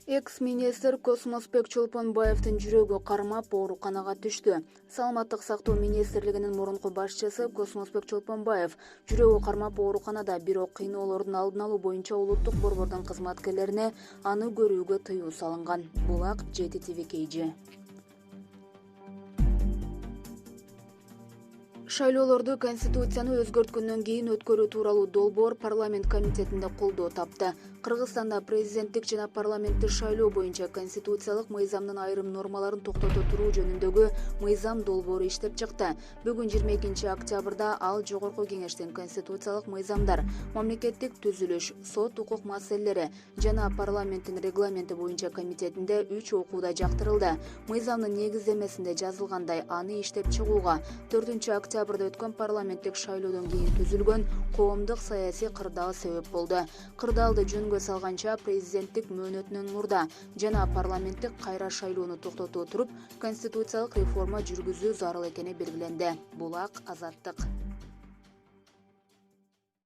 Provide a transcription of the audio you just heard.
Экс-министр Космосбек Чолпонбаевдин жүрөгү кармап ооруканага түштү. Саламаттык сактоо министрлигинин мурунку башчысы Космосбек Чолпонбаев жүрөгү кармап ооруканада, бирок кыйноолордун алдын алуу боюнча улуттук борбордун кызматкерлерине аны көрүүгө тыюу салынган. Булак JTTV-KG. Шайлоолорду Конституцияны өзгөрткөндөн кийин өткөрүү тууралуу долбоор парламент комитетинде колдоо тапты. Кыргызстанда президенттик жана парламенттик шайлоо боюнча конституциялык мыйзамдын айрым нормаларын токтото туруу жөнүндөгү мыйзам долбоору иштеп чыкты. Бүгүн 22 октябрда ал Жогорку кеңештин конституциялык мыйзамдар, мамлекеттик түзүлүш, сот укук маселелери жана парламенттин регламенти боюнча комитетинде 3 окууда жактырылды. Мыйзамдын негиздемесинде жазылгандай, аны иштеп чыгууга 4 октябрда өткөн парламенттик шайлоодон кийин түзүлгөн коомдук саясий кырдаал себеп болду. Кырдаалды жөнгө салганча президенттик мөөнөтүнөн мурда жана парламенттик кайра шайлоону токтото туруп, конституциялык реформа жүргүзүү зарыл экени белгиленди. Булак Азаттык.